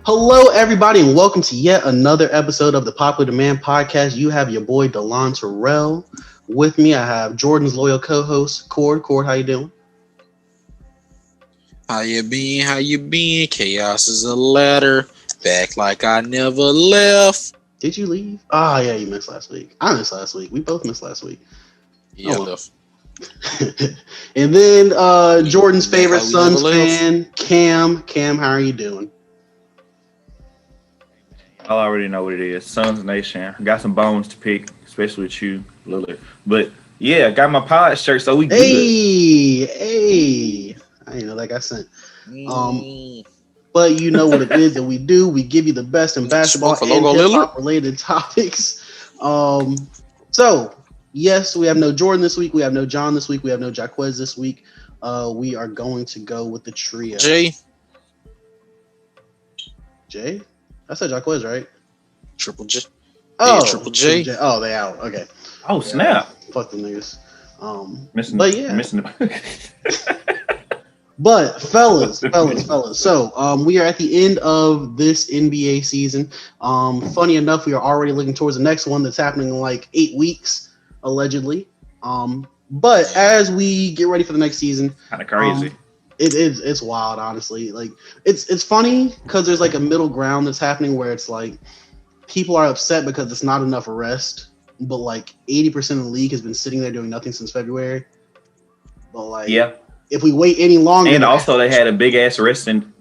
Hello, everybody, and welcome to yet another episode of the Popular Demand Podcast. You have your boy Delon Terrell with me. I have Jordan's loyal co-host Cord. Cord, how you doing? How you been? How you been? Chaos is a ladder. Back like I never left. Did you leave? Oh, yeah, you missed last week. I missed last week. We both missed last week. Yeah, left. And then Jordan's favorite Suns fan, Cam. Cam, how are you doing? I already know what it is. Suns Nation. Got some bones to pick, especially with you, Lillard. But yeah, got my pod shirt, so we good. Hey. I didn't know that got sent. But you know what it is that we do. We give you the best in basketball and hip-hop related topics. So, yes, we have no Jordan this week. We have no John this week. We have no Jaquez this week. We are going to go with the trio. Jay? I said Jaquez, right? Triple J. Oh, yeah, Triple J. Oh, they out. Okay. Oh, snap. Fuck the niggas. Missing But fellas. So we are at the end of this NBA season. Funny enough, we are already looking towards the next one that's happening in like 8 weeks, allegedly. But as we get ready for the next season, kind of crazy. It's wild, honestly. Like it's funny because there's like a middle ground that's happening where it's like people are upset because it's not enough rest, but like 80% of the league has been sitting there doing nothing since February. But like, yeah, if we wait any longer, and also they had a big ass rest in.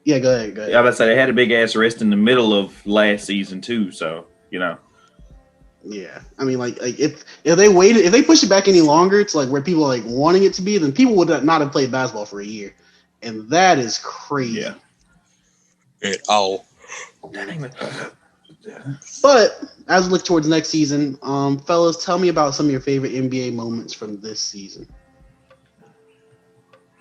Yeah, go ahead. I was about to say they had a big ass rest in the middle of last season too. So you know. Yeah, I mean, like if they waited, if they push it back any longer, it's like where people are like wanting it to be, then people would not have played basketball for a year, and that is crazy. Yeah. At all. But as we look towards next season, fellas, tell me about some of your favorite NBA moments from this season.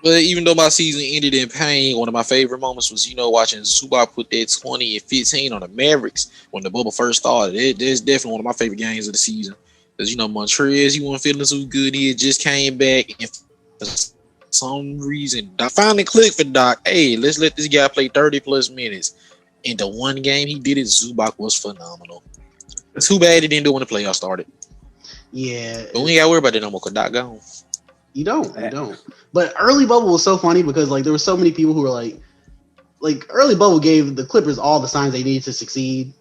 Well, even though my season ended in pain, one of my favorite moments was, watching Zubac put that 20 and 15 on the Mavericks when the bubble first started. It's definitely one of my favorite games of the season. Because, Montrez, he wasn't feeling so good. He had just came back. And for some reason, I finally clicked for Doc. Hey, let's let this guy play 30-plus minutes. And the one game he did it, Zubac was phenomenal. Too bad he didn't do it when the playoffs started. Yeah. But we ain't got to worry about that no more because Doc gone. You don't. But early bubble was so funny because like there were so many people who were like early bubble gave the Clippers all the signs they needed to succeed.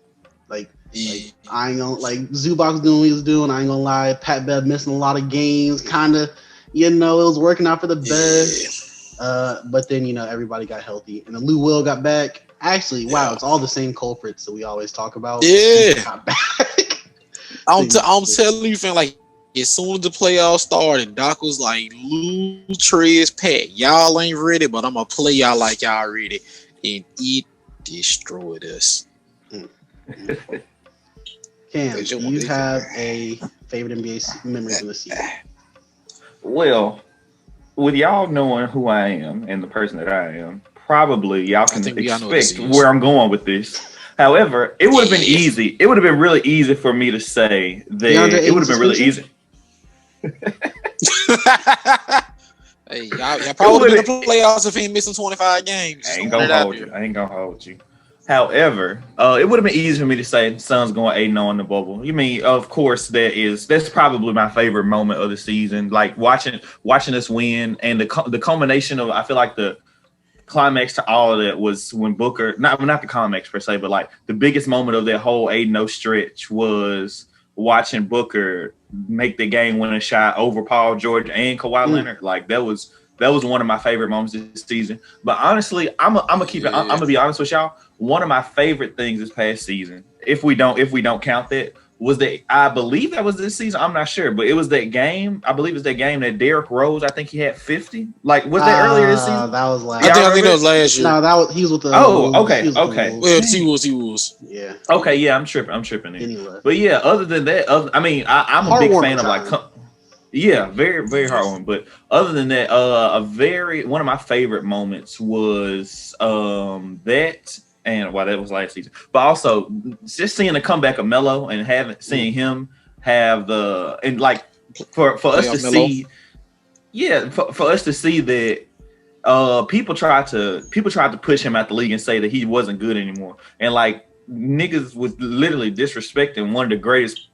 Like I ain't gonna Zubac was doing what he was doing. I ain't gonna lie. Pat Bev missing a lot of games. Kinda, it was working out for the best. But then everybody got healthy and then Lou Will got back. Actually, wow, it's all the same culprits that we always talk about. Yeah. Got back. I'm telling you, fam, like. As soon as the playoffs started, Doc was like, Lou, Trez, Pat, y'all ain't ready, but I'm going to play y'all like y'all ready. And it destroyed us. Cam, do you have a favorite NBA memory from the season? Well, with y'all knowing who I am and the person that I am, probably y'all can expect where I'm going with this. However, it would have been easy. It would have been really easy for me to say that it would have been really easy. Hey, y'all probably in the playoffs if he ain't missing 25 games. I ain't gonna hold you. However, it would have been easy for me to say Suns going 8-0 in the bubble. You mean, of course, that's probably my favorite moment of the season. Like watching us win, and the culmination of, I feel like the climax to all of that was when Booker, not the climax per se, but like the biggest moment of that whole 8-0 stretch was watching Booker make the game-winning shot over Paul George and Kawhi Leonard. Like that was one of my favorite moments this season. But honestly, I'm gonna be honest with y'all. One of my favorite things this past season, if we don't count that, was that I believe that was this season. I'm not sure, but it was that game. I believe it's that game that Derrick Rose. I think he had 50. Like was that earlier this season? That was last. I think that was last year. No, he was with the. Oh, okay. Well, he was. Yeah. Okay, yeah, I'm tripping. Anyway. But yeah, other than that, I'm a big fan of like. Yeah, very, very hard one. But other than that, one of my favorite moments was that. And that was last season, but also just seeing the comeback of Melo and seeing him have for us to see, for us to see that people tried to push him out the league and say that he wasn't good anymore, and like niggas was literally disrespecting one of the greatest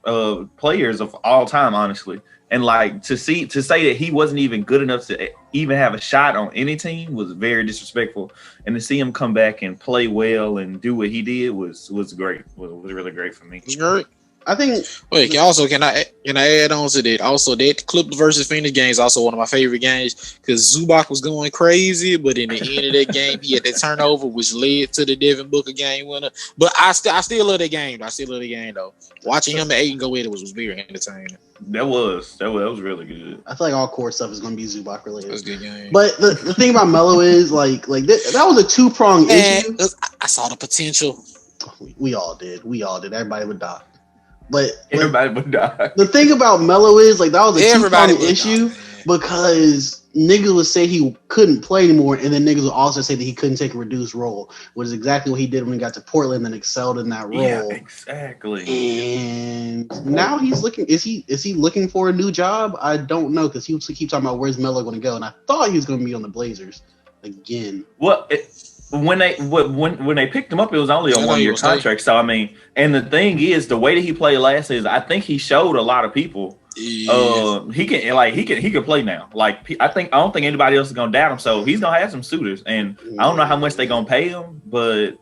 players of all time, honestly. And like to say that he wasn't even good enough to even have a shot on any team was very disrespectful. And to see him come back and play well and do what he did was great. Was really great for me. It's great. I think. Wait, can I add on to that? Also, that Clippers versus Phoenix game is also one of my favorite games because Zubac was going crazy, but in the end of that game, he had that turnover, which led to the Devin Booker game winner. But I still love that game. I still love the game though. Watching him and Ayton go at it was very entertaining. That was really good. I feel like all core stuff is going to be Zubac related. That was a good game. But the thing about Melo is like that was a 2-pronged issue. I saw the potential. We all did. Everybody would die. But everybody would die. The thing about Melo is like that was a 2-pronged issue because niggas would say he couldn't play anymore, and then niggas would also say that he couldn't take a reduced role, which is exactly what he did when he got to Portland and excelled in that role. Yeah, exactly. And now he's looking. Is he looking for a new job? I don't know because he keeps talking about where's Melo going to go, and I thought he was going to be on the Blazers again. Well. When they picked him up, it was only a 1-year contract. So I mean, and the thing is, the way that he played last season, I think he showed a lot of people he can play now. Like I don't think anybody else is gonna doubt him. So he's gonna have some suitors, and I don't know how much they're gonna pay him, but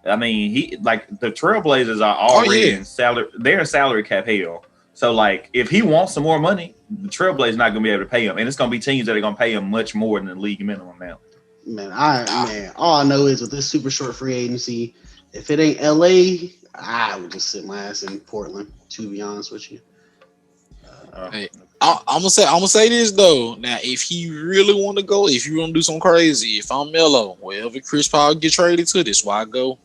I mean, he like the Trailblazers are already in salary. They're in salary cap hell. So like, if he wants some more money, the Trailblazers not gonna be able to pay him, and it's gonna be teams that are gonna pay him much more than the league minimum now. Man, all I know is with this super short free agency, if it ain't LA, I would just sit my ass in Portland. To be honest with you, hey, I'm gonna say this though. Now, if he really want to go, if you want to do something crazy, if I'm Melo, wherever Chris Paul get traded to, this why I go.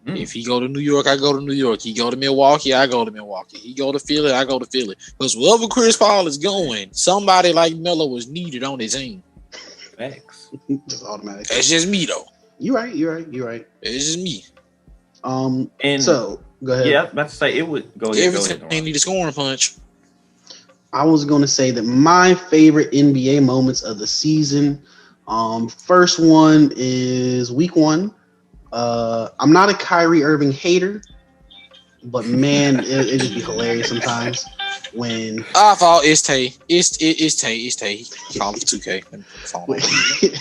If he go to New York, I go to New York. He go to Milwaukee, I go to Milwaukee. He go to Philly, I go to Philly. Because wherever Chris Paul is going, somebody like Melo was needed on his team. Facts. Just automatic. That's just me though. You're right. It's just me. And so go ahead. Yeah, I was about to say it would go ahead. Everything need a scoring punch. I was going to say that my favorite NBA moments of the season. First one is week 1. I'm not a Kyrie Irving hater, but man, it just be hilarious sometimes. When I thought it's Tay. It's Tay. He called it 2K.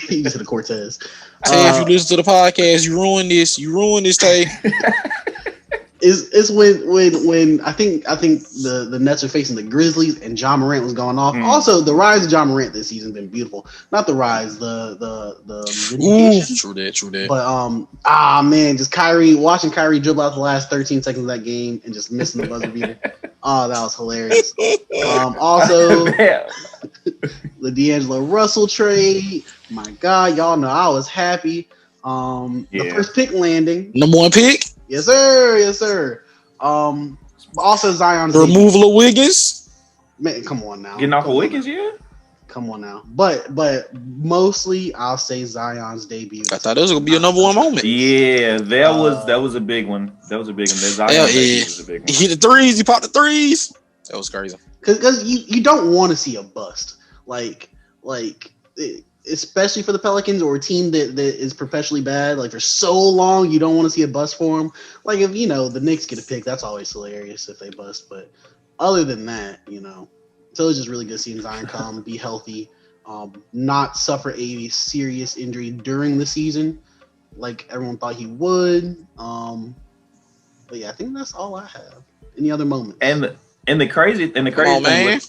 He just hit a Cortez. Tay, if you listen to the podcast, you ruined this. Tay. It's when I think the Nets are facing the Grizzlies and John Morant was going off. Also, the rise of John Morant this season has been beautiful. Not the rise, the true that. But man, just watching Kyrie dribble out the last 13 seconds of that game and just missing the buzzer beater. Oh, that was hilarious. Also, the D'Angelo Russell trade. My God, y'all know I was happy. The first pick landing. Number 1 pick. Yes, sir. Also Zion's removal of Wiggins. Man, come on now. Getting off of Wiggins, yeah. Come on now. But mostly I'll say Zion's debut. I thought that was gonna be a number 1 moment. Yeah, that was a big one. That was a big one. That Zion's debut was a big one. He hit the threes. He popped the threes. That was crazy. Because you don't want to see a bust especially for the Pelicans or a team that is perpetually bad, like for so long, you don't want to see a bust for them. Like if the Knicks get a pick, that's always hilarious if they bust. But other than that, so it's just really good seeing Zion come, be healthy, not suffer a serious injury during the season, like everyone thought he would. But yeah, I think that's all I have. Any other moments? And the crazy thing, man.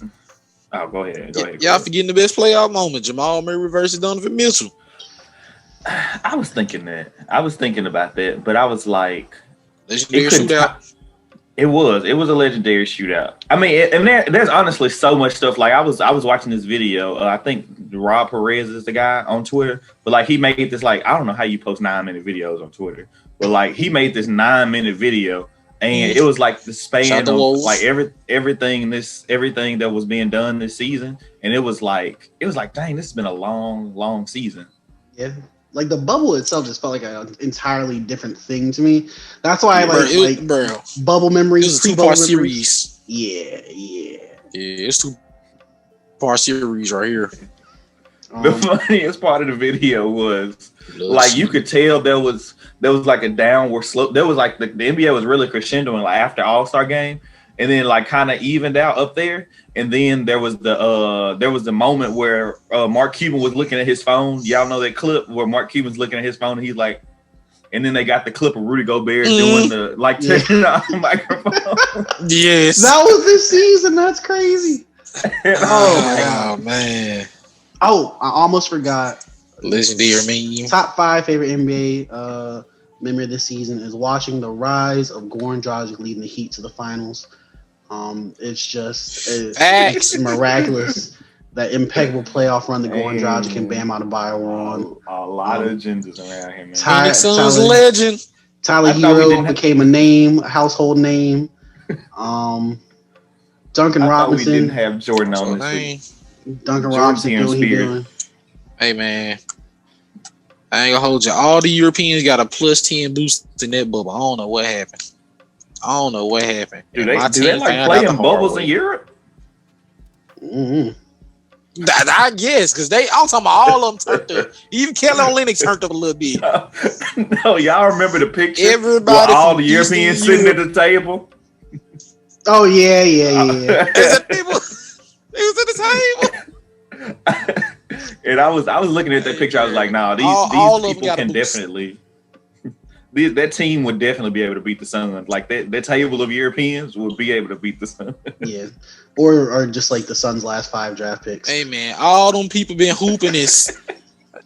Oh, go ahead. Y'all forgetting the best playoff moment: Jamal Murray versus Donovan Mitchell. I was thinking about that, but I was like, legendary shootout. It was a legendary shootout. I mean, and there's honestly so much stuff. Like I was watching this video. I think Rob Perez is the guy on Twitter, but like he made this I don't know how you post 9-minute videos on Twitter, but like he made this 9-minute video. And it was like the span of like everything that was being done this season, and it was like, dang, this has been a long season. Yeah, like the bubble itself just felt like an entirely different thing to me. That's why I like bubble memories. It was a 2-part series. Yeah, it's 2-part series right here. The funniest part of the video was like you could tell there was like a downward slope. There was like the NBA was really crescendoing like after All-Star game, and then like kind of evened out up there. And then there was the moment where Mark Cuban was looking at his phone. Y'all know that clip where Mark Cuban's looking at his phone and he's like, and then they got the clip of Rudy Gobert doing the like turning on the microphone. Yes, that was this season. That's crazy. Oh man. Oh, I almost forgot. Legendary meme. Top 5 favorite NBA memory of this season is watching the rise of Goran Dragic leading the Heat to the finals. It's miraculous. That impeccable playoff run that Goran Dragic and Bam Adebayo were on. A lot of agendas around here, man. Phoenix Suns legend. Tyler Hero became a household name. Duncan Robinson. We didn't have Jordan on this. Duncan Robinson doing what he doing. Hey man, I ain't gonna hold you. All the Europeans got a +10 boost in that bubble. I don't know what happened. Do they like playing bubbles in Europe? Mm-hmm. I guess because I'm talking about all of them turned up. Even Kelly Olynyk turned up a little bit. No, y'all remember the picture? Everybody, all the Europeans sitting at the table. Oh yeah. He was at the table. And I was looking at that picture. I was like, nah, these people can definitely. That team would definitely be able to beat the Suns. Like that table of Europeans would be able to beat the Suns. Yeah, or just like the Suns' last 5 draft picks. Hey man, all them people been hooping this.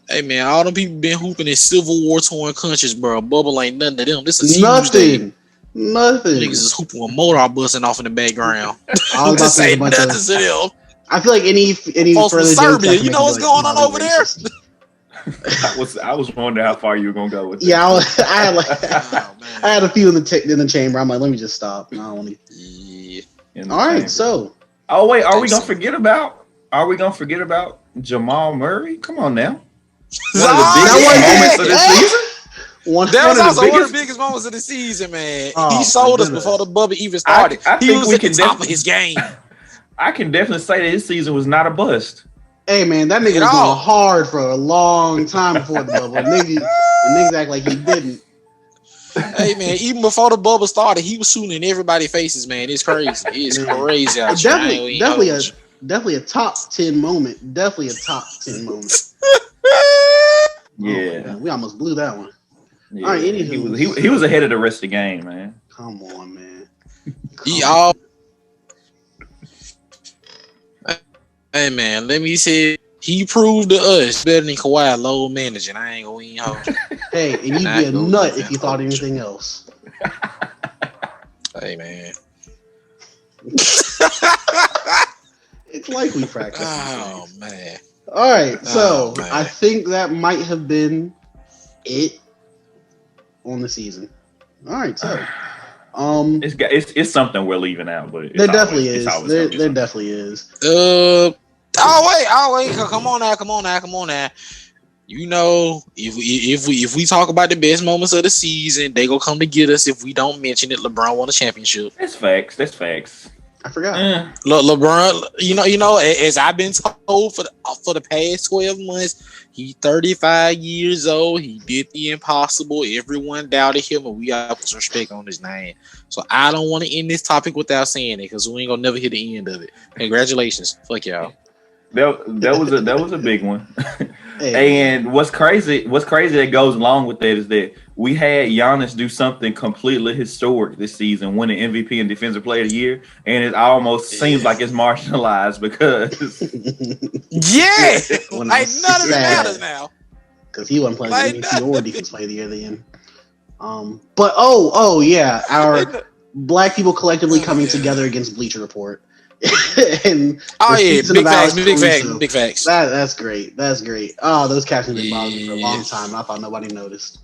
Hey man, all them people been hooping in Civil War torn countries, bro. Bubble ain't nothing to them. This is nothing. Niggas is hooping with motor busting off in the background. I was about to say nothing to them. I feel like any further Serbia, you know what's going on over there? I was wondering how far you were gonna go with. Yeah, I had a few in the chamber. I'm like, let me just stop. No, all right, so. Oh wait, are we gonna forget about Jamal Murray? Come on now. One of the biggest moments of the season. That was also one of the biggest moments of the season, man. He sold us before the bubble even started. He was at the top of his game. I can definitely say that his season was not a bust. Hey man, that nigga was going hard for a long time before the bubble. Niggas act like he didn't. Hey man, even before the bubble started, he was shooting in everybody's faces, man. It's crazy. It's crazy out here. Definitely a top 10 moment. Definitely a top 10 moment. Yeah. We almost blew that one. Yeah, all right, he was ahead of the rest of the game, man. Come on, man. Hey man, let me say he proved to us better than Kawhi load managing. I ain't gonna even hold you. Hey, and you'd be a nut if you thought anything else. Hey man. It's like we practice. Oh man. All right, so I think that might have been it on the season. All right, so it's something we're leaving out, but there definitely is. There definitely is. Oh wait! Come on now! You know, if we talk about the best moments of the season, they gonna come to get us if we don't mention it. LeBron won a championship. That's facts. I forgot. LeBron, you know, as I've been told for the past 12 months, he's 35 years old. He did the impossible. Everyone doubted him, and we got to put some respect on his name. So I don't want to end this topic without saying it because we ain't gonna never hear the end of it. Congratulations, fuck y'all. That was a big one. And what's crazy that goes along with that is that we had Giannis do something completely historic this season, winning MVP and Defensive Player of the Year, and it almost seems like it's marginalized because like none of it matters now because he wasn't playing MVP or Defensive Player of the Year at the end. But our black people collectively coming together against Bleacher Report. And big facts. That's great. Oh, those captions have been bothering me for a long time, and I thought nobody noticed.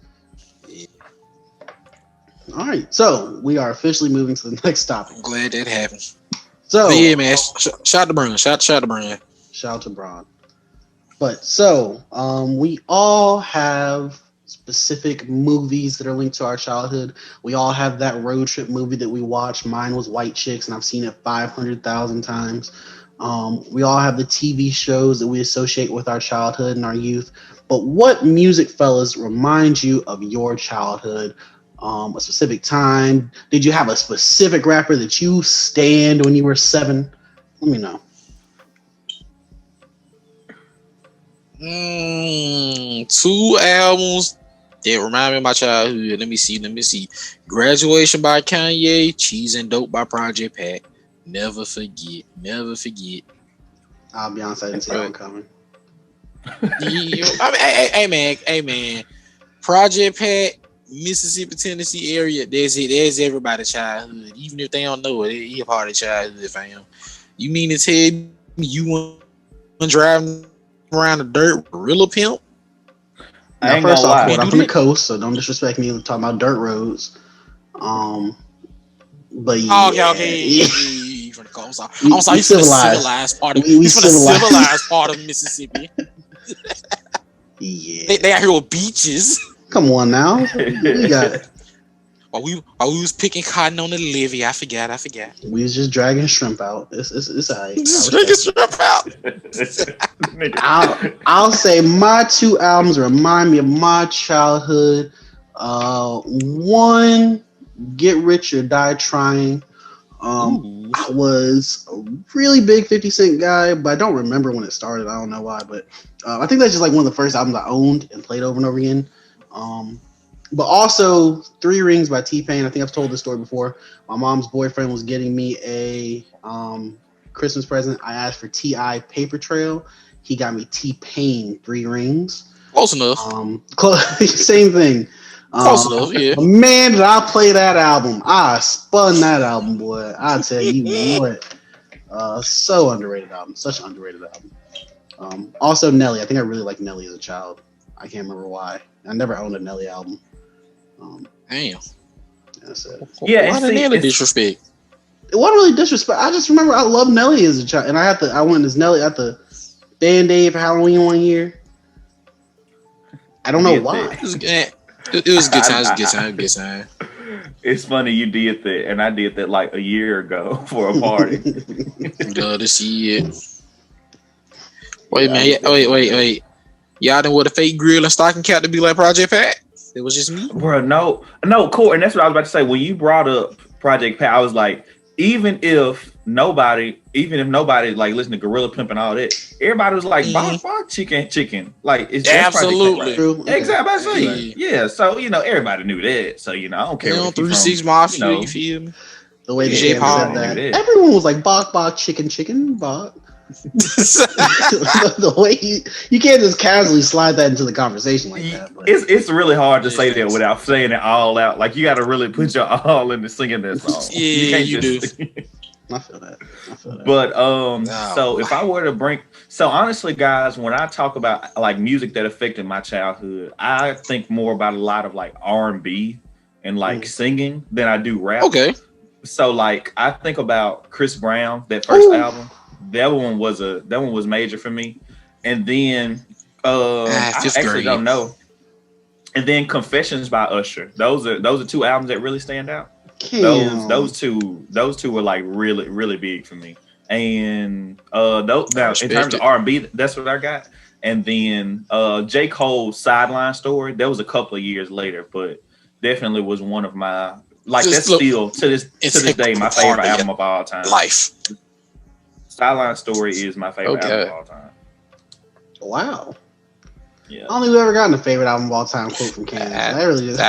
All right, so we are officially moving to the next topic. I'm glad that happened. So man, shout to Brian. Shout to Brian. But so we all have specific movies that are linked to our childhood. We all have that road trip movie that we watched. Mine was White Chicks, and I've seen it 500,000 times. We all have the TV shows that we associate with our childhood and our youth. But what music, fellas, reminds you of your childhood? A specific time? Did you have a specific rapper that you stanned when you were 7? Let me know. Two albums that remind me of my childhood. Let me see. Graduation by Kanye, Cheese and Dope by Project Pat. Never forget. I'll be honest, I didn't see that one coming. Hey man. Project Pat, Mississippi, Tennessee area. That's it. That's everybody's childhood. Even if they don't know it, he a part of childhood, fam. You mean to tell me you want driving around the dirt gorilla pimp? Now, first off, I'm from the coast, so don't disrespect me talking about dirt roads. But yeah, okay. From the coast. I'm sorry, he's from the civilized part of civilized part of Mississippi. Yeah, they out here with beaches. Come on now, we got it. While we was picking cotton on the levee, I forgot. We was just dragging shrimp out. It's alright. Just dragging shrimp out. I'll say my 2 albums remind me of my childhood. One, Get Rich or Die Trying. I was a really big 50 Cent guy, but I don't remember when it started. I don't know why, but I think that's just like one of the first albums I owned and played over and over again. But also 3 Rings by T-Pain. I think I've told this story before. My mom's boyfriend was getting me a Christmas present. I asked for T.I. Paper Trail. He got me T-Pain 3 Rings. Close enough. Same thing. Close enough, yeah. Man, did I play that album. I spun that album, boy. I tell you what. So underrated album. Such an underrated album. Also Nelly. I think I really liked Nelly as a child. I can't remember why. I never owned a Nelly album. Damn. That's it. Yeah, why the Nelly disrespect? It wasn't really disrespect. I just remember I loved Nelly as a child, and I went as Nelly at the Band-Aid for Halloween one year. I don't know why. It was a good time. It's funny you did that, and I did that like a year ago for a party. Love to see it. Wait. Y'all done with a fake grill and stocking cap to be like Project Pat? It was just me? Bro, no, cool. And that's what I was about to say. When you brought up Project Pat, I was like, even if nobody like listen to Gorilla Pimp and all that, everybody was like, fuck chicken. Like, it's just absolutely Project Pat, right? Exactly. Yeah. So, everybody knew that. So, I don't care. 3-6 Mafia, you feel me? The way they said that. Everyone was like, bok, chicken, bok. The way you can't just casually slide that into the conversation like that. But. It's really hard to say that without saying it all out. Like, you got to really put your all into singing that song. Yeah, you do. I feel that. But so if I were to bring, so honestly, guys, when I talk about like music that affected my childhood, I think more about a lot of like R&B and like singing than I do rap. Okay. So like I think about Chris Brown, that first album. That one was major for me. And then I actually don't know. And then Confessions by Usher. Those are 2 albums that really stand out. Those two were like really, really big for me. And those now in terms of R&B, that's what I got. And then J. Cole's Sideline Story, that was a couple of years later, but definitely was one of my that's still to this day my favorite album of all time. Life. Sideline Story is my favorite album of all time. Wow. Yeah. I don't think we've ever gotten a favorite album of all time quote from Cam. I really just.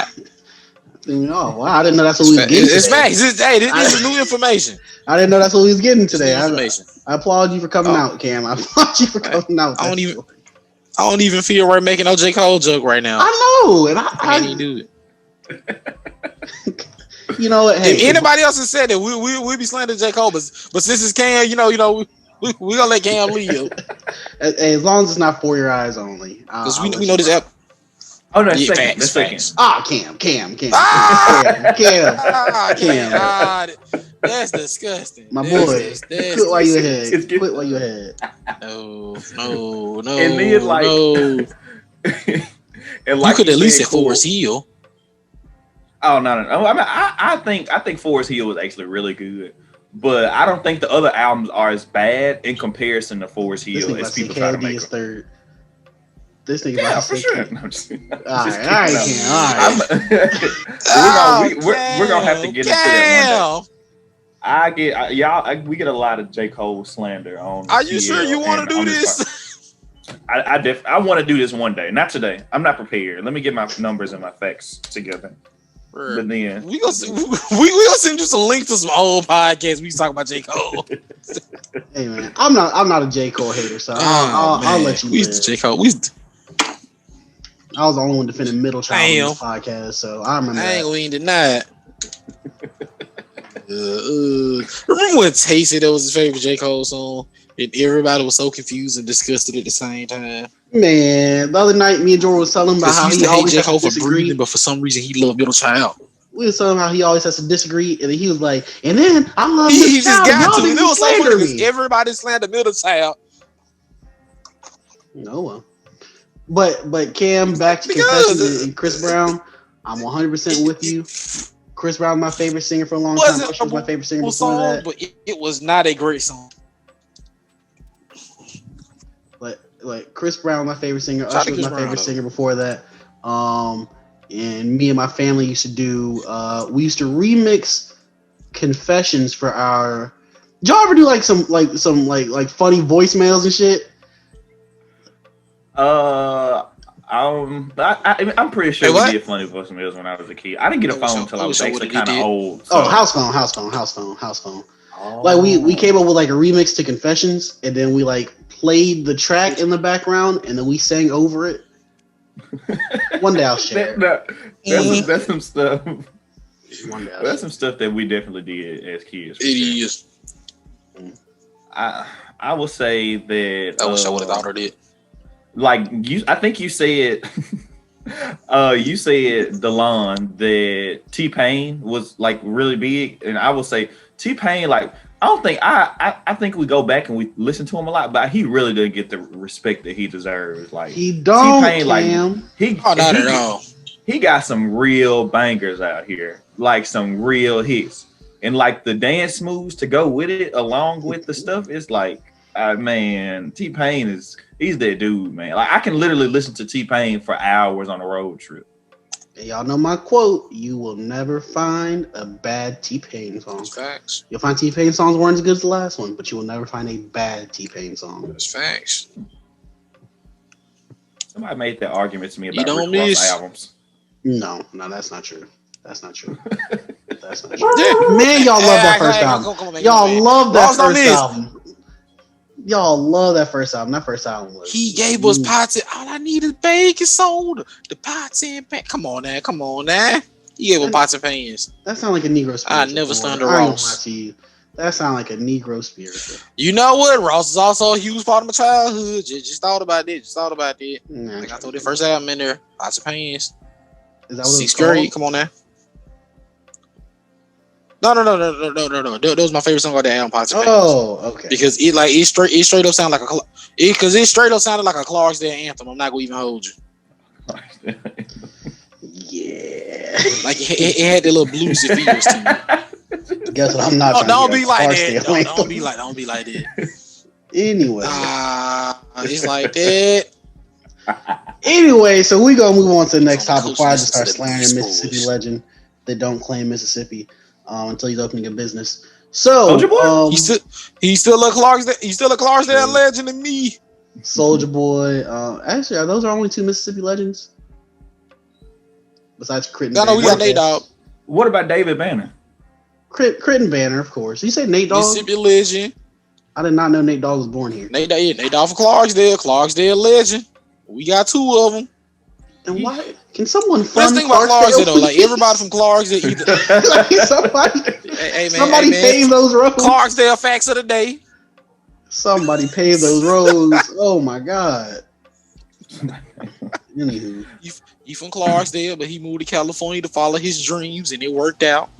Wow! I didn't know that's what we was getting. It's facts. This is new information. I didn't know that's what we was getting today. I applaud you for coming out, Cam. I applaud you for coming out. I don't even feel right making no J. Cole joke right now. I know, and I can't even do it. You know what? Hey, if anybody else has said that, we be slandering J. Cole, but since it's Cam, we gonna let Cam leave. As long as it's not For Your Eyes Only, because we know this app. Oh no, second. Ah, Cam. Cam. God, that's disgusting. My boy, quit while you ahead. Quit while you ahead. No. And then like, no. And like you could at least say Forest Hill. Oh no. I mean, I think Forest Hill was actually really good. but I don't think the other albums are as bad in comparison to Forest This Hill nigga as about to say people try to KD make is them. third. This nigga Yeah, about for to say sure. KD. No, I'm just, I'm All just right, all right, kidding. Cam, all right. We're gonna have to get into that one day. We get a lot of J. Cole slander on. Are you sure you want to do this? I want to do this one day. Not today. I'm not prepared. Let me get my numbers and my facts together. But then we gonna send you some links to some old podcasts. We talk about J. Cole. Hey man, I'm not a J. Cole hater, so I'll let you. We used to J. Cole. I was the only one defending Middle Child in this podcast, so I remember. I ain't gonna even deny it. Remember when Tasty that was his favorite J. Cole song, and everybody was so confused and disgusted at the same time? Man, the other night, me and Jordan was telling him about how he always J. has Cole to for breathing, but for some reason he loved Middle Child. We was telling him how he always has to disagree, and then he was like, "And then I love Middle He just Child." got Y'all to. It niggas was so funny slander because me. everybody slandered Middle Child. No one. But Cam, back to Confessions and Chris Brown. I'm 100% with you. Chris Brown, my favorite singer for a long time. Usher was my favorite singer before song, that. but it was not a great song. Like Chris Brown, my favorite singer. Usher was my favorite singer before that. And me and my family used to do. We used to remix Confessions for our. Did y'all ever do like some funny voicemails and shit? I'm pretty sure we did funny voicemails when I was a kid. I didn't get a phone until I was actually kind of old. So. Oh, house phone. Oh. Like we came up with like a remix to Confessions, and then we like played the track in the background, and then we sang over it. One day I'll share. That's some stuff. One day that's some stuff that we definitely did as kids. It is. I will say that. I wish I would have thought of it. Like I think you said. You said Delon that T-Pain was like really big, and I will say T-Pain like. I think we go back and we listen to him a lot, but he really doesn't get the respect that he deserves. Like he don't, T-Pain, like not at all. He got some real bangers out here, like some real hits, and like the dance moves to go with it, along with the stuff. It's like, man, T-Pain he's that dude, man. Like I can literally listen to T-Pain for hours on a road trip. Y'all know my quote: "You will never find a bad T-Pain song." That's facts. You'll find T-Pain songs weren't as good as the last one, but you will never find a bad T-Pain song. That's facts. Somebody made that argument to me about Rick Ross albums. No, that's not true. That's not true. That's not true. Man, y'all love that first album. Y'all love that first album. Y'all love that first album. That first album was. He gave us pots. All I need is baking soda. The pots and pan. Come on now. He gave us pots and pans. That sounds like a Negro spiritual. I never stunned a Ross. That sounds like a Negro spiritual. You know what? Ross is also a huge part of my childhood. Just thought about that. Nah, I threw the first album in there. Pots and pans. Is that what Sixth grade? Come on now. No. That was my favorite song on the album, Pots and Pans. Oh, okay. Because it straight up sounded like it straight up sounded like a Clarksdale anthem. I'm not gonna even hold you. Yeah. Like it had the little bluesy feels to me. Guess what? I'm not. Don't be like that. Don't be like that. Anyway. It's like that. Anyway, so we gonna move on to the next topic before I just start slandering Mississippi legend that don't claim Mississippi until he's opening a business. So he's still a Clarksdale legend to me. Soulja Boy. Actually, those are only two Mississippi legends. Besides Crit and Banner. No, we got Nate Dogg. What about David Banner? Crit and Banner, of course. You say Nate Dogg? Mississippi legend. I did not know Nate Dogg was born here. Nate Dogg for Clarksdale legend. We got two of them. And why? Can someone fund Clarksdale though? Like everybody from Clarksdale, somebody pave those roads. Clarksdale facts of the day. Somebody pave those roads. Oh my god. Anywho, he from Clarksdale, but he moved to California to follow his dreams, and it worked out.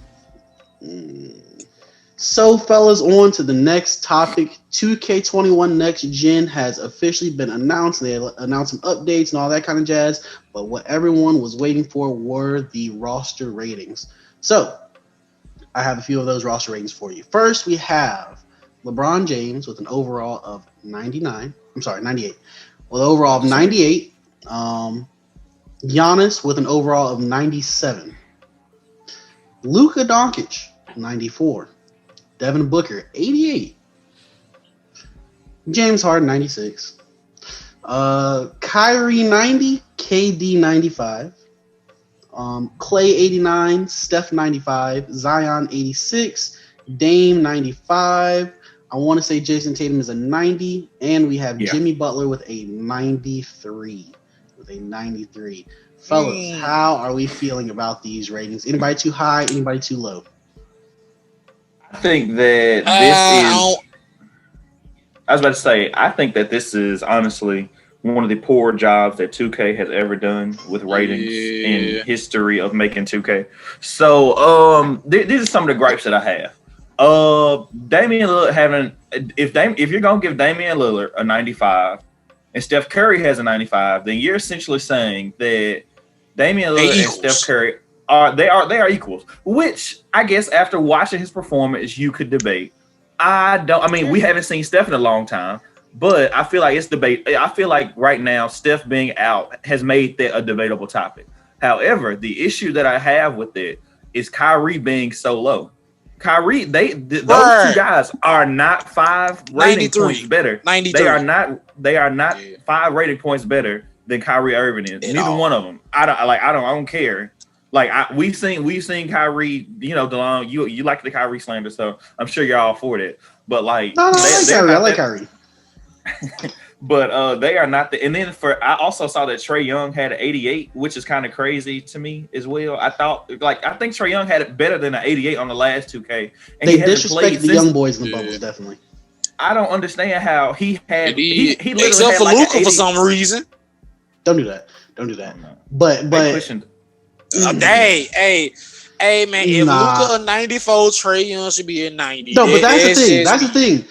So, fellas, on to the next topic. 2K21 Next Gen has officially been announced. They announced some updates and all that kind of jazz. But what everyone was waiting for were the roster ratings. So, I have a few of those roster ratings for you. First, we have LeBron James with an overall of 98. With an overall of 98. Giannis with an overall of 97. Luka Doncic, 94. Devin Booker, 88. James Harden, 96. Kyrie, 90. KD, 95. Clay, 89. Steph, 95. Zion, 86. Dame, 95. I want to say Jason Tatum is a 90. And we have Jimmy Butler with a 93. Fellas, how are we feeling about these ratings? Anybody too high? Anybody too low? I think that this is. I was about to say, I think that this is honestly one of the poor jobs that 2K has ever done with ratings in history of making 2K. So, these are some of the gripes that I have. Damian Lillard if you're gonna give Damian Lillard a 95 and Steph Curry has a 95, then you're essentially saying that Damian Lillard and Steph Curry are equals. Which I guess after watching his performance, you could debate. We haven't seen Steph in a long time, but I feel like it's debate. I feel like right now Steph being out has made that a debatable topic. However, the issue that I have with it is Kyrie being so low. Kyrie, those two guys are not 5 rating points better. 93. They are not 5 rating points better than Kyrie Irving is. Neither one of them. I don't care. Like we've seen Kyrie. You know, DeLon, you like the Kyrie slander, so I'm sure you're all for that. But like, I like Kyrie. But they are not the. And then I also saw that Trae Young had an 88, which is kind of crazy to me as well. I think Trae Young had it better than an 88 on the last 2K. And they disrespect the young boys in the bubbles, definitely. I don't understand how he had. He literally except had for like Luka for some reason. Don't do that. But hey man, if Luka a 94, Trae Young should be a 90. No, but that's the thing.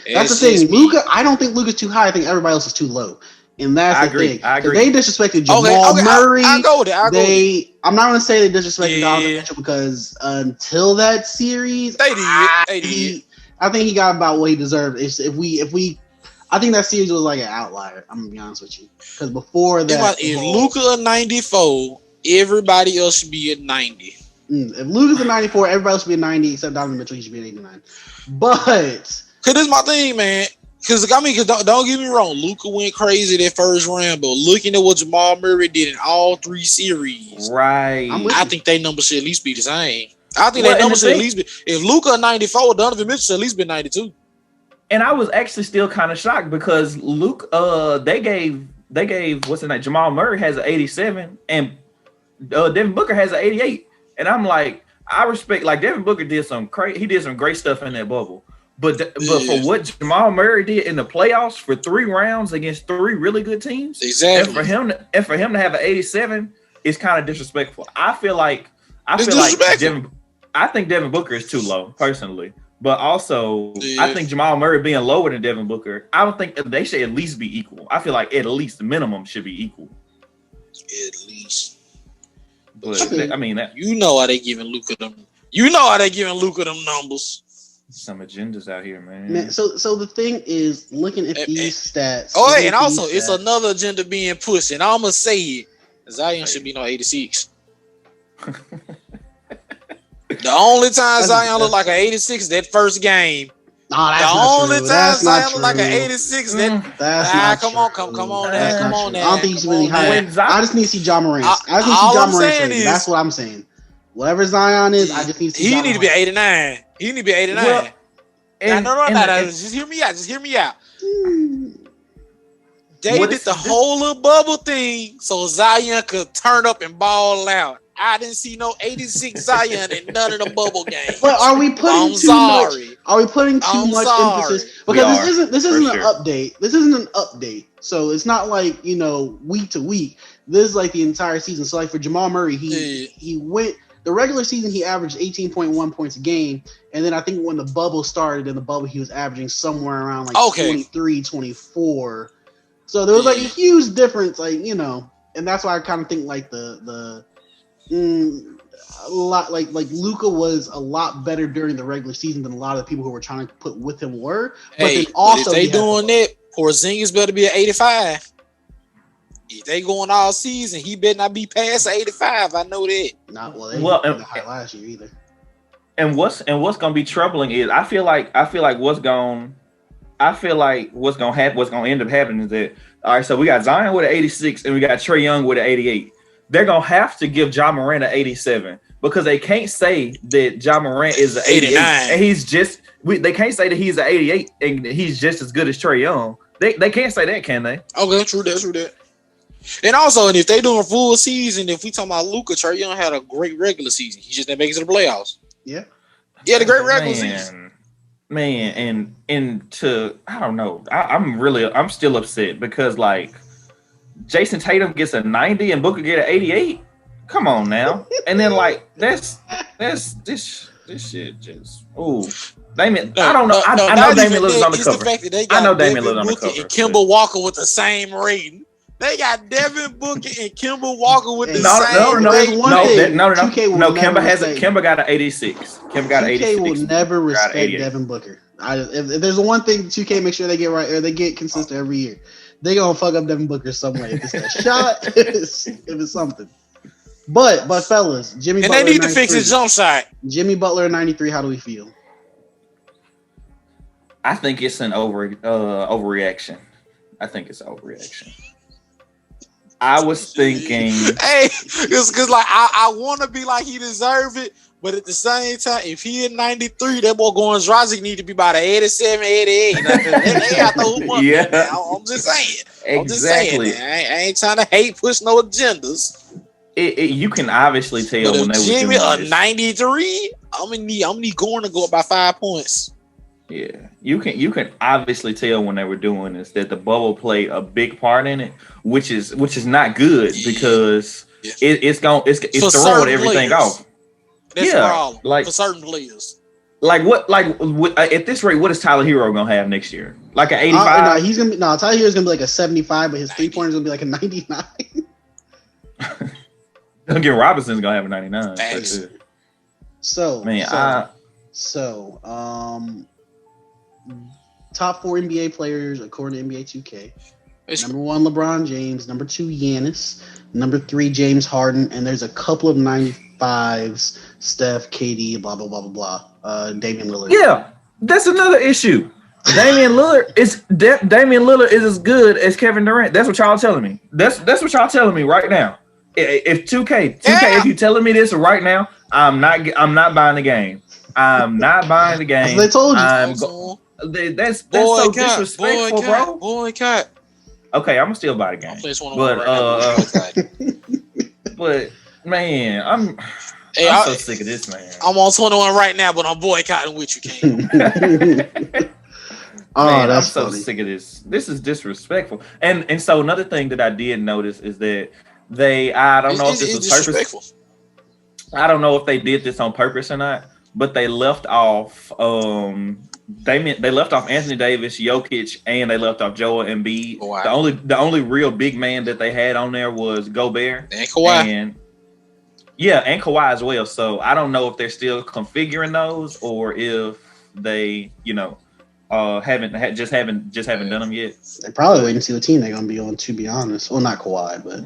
Luka, I don't think Luka's too high. I think everybody else is too low. And that's the thing. I agree. They disrespected Jamal Murray. I go with it. I'm not going to say they disrespected Donovan Mitchell because until that series, I think he got about what he deserved. I think that series was like an outlier. I'm going to be honest with you. Because before that, if Luka a 94, everybody else should be at 90. If Luka's a 94, everybody else should be a 90 except Donovan Mitchell. He should be an 89. But because this is my thing, man. Because don't get me wrong, Luka went crazy that first round, but looking at what Jamal Murray did in all 3 series, right? I think they numbers should at least be the same. I think that numbers should at least be. If Luka a 94, Donovan Mitchell should at least be 92. And I was actually still kind of shocked because they gave what's his name? Jamal Murray has an 87 and Devin Booker has an 88. And I'm like, I respect, like Devin Booker did some great stuff in that bubble. But for what Jamal Murray did in the playoffs for 3 rounds against 3 really good teams, exactly. And for him to have an 87 is kind of disrespectful. I think Devin Booker is too low personally. But also, I think Jamal Murray being lower than Devin Booker, I don't think they should at least be equal. I feel like at least the minimum should be equal. At least. But you know how they giving Luka them. You know how they giving Luka them numbers. Some agendas out here, man. So the thing is, looking at these stats. Oh, and also it's another agenda being pushed, and I'm gonna say it. Zion should be no 86. The only time Zion looked like an 86 that first game. That's the not only true. time Zion looked like an 86 come on now. I don't think he's really high. I just need to see John Morant. That's what I'm saying. Whatever Zion is, I just need to see He need to be 89. He need to be 89. Well, no. Just hear me out. They did the whole little bubble thing so Zion could turn up and ball out. I didn't see no 86 Zion in none of the bubble games. But are we putting too much emphasis? Because this isn't an update. This isn't an update. So it's not like, week to week. This is like the entire season. So like for Jamal Murray, he went the regular season he averaged 18.1 points a game. And then I think when the bubble started, he was averaging somewhere around like 23, 24. So there was like a huge difference, and that's why I kind of think like a lot like Luka was a lot better during the regular season than a lot of the people who were trying to put with him were. But then also, if they doing that, Porzingis better be at 85. If they going all season, he better not be past 85. I know that. Not well. They didn't high last year either. And what's gonna be troubling is I feel like what's gonna end up happening is that all right. So we got Zion with an 86 and we got Trae Young with an 88. They're gonna have to give Ja Morant an 87 because they can't say that Ja Morant is an 88 and he's just. They can't say that he's an 88 and he's just as good as Trae Young. They can't say that, can they? Okay, true that. And also, and if they doing full season, if we talking about Luka, Trae Young had a great regular season. He just didn't make it to the playoffs. Yeah. He had a great regular season. Man, and to I don't know. I'm still upset because like Jason Tatum gets a 90 and Booker get an 88. Come on now. And then like that's this shit just Damian, I don't know. I know Damian Lillard's on the cover. I know Damian Lillard's on the cover. And Kemba Walker with the same rating. They got Devin Booker and Kemba Walker with the same rating. No. Kemba got an 86. Kemba got an 86. 2K will never respect Devin Booker. If there's one thing 2K make sure they get right, or they get consistent every year, they gonna fuck up Devin Booker some way. If it's a shot, if it's something. But fellas, Jimmy and Butler they need to fix his jump shot. Jimmy Butler 93. How do we feel? I think it's an overreaction. I think it's an overreaction. I was thinking, because like I want to be like he deserve it, but at the same time, if he at 93, that boy going Dragic need to be about 87, 88. They got to hoop up. Yeah, I'm just saying. Exactly. I ain't trying to hate push no agendas. You can obviously tell but when they Jimmy were doing a 93. I'm gonna need Gordon to go up by 5 points. Yeah, you can obviously tell when they were doing this that the bubble played a big part in it, which is not good because it's throwing everything off. That's the problem. Like for certain players. Like at this rate, what is Tyler Hero gonna have next year? Like an 85? He's gonna be Tyler Hero's gonna be like a 75, but his 3-pointer is gonna be like a 99. Duncan Robinson's gonna have a 99. Top 4 NBA players according to NBA 2K. Number 1, LeBron James. Number 2, Giannis. Number 3, James Harden. And there's a couple of 95s, Steph, KD, blah, blah, blah, blah, blah. Damian Lillard. Yeah, that's another issue. Damian Lillard is as good as Kevin Durant. That's what y'all telling me. That's what y'all telling me right now. If 2K, if you telling me this right now, I'm not buying the game. I'm not buying the game. That's what they told you. That's so disrespectful, bro. Boycott. Okay, I'm gonna still buy the game. But man, I'm so sick of this, man. I'm on 21 right now, but I'm boycotting with you, King. Man, I'm so sick of this. This is disrespectful. And so another thing that I did notice is that I don't know if this was purposeful. I don't know if they did this on purpose or not, but they left off they left off Anthony Davis, Jokic, and they left off Joel Embiid. Wow. The only real big man that they had on there was Gobert and Kawhi. And Kawhi as well. So I don't know if they're still configuring those or if they, haven't done them yet. They're probably waiting to see what team they're gonna be on. To be honest, well, not Kawhi, but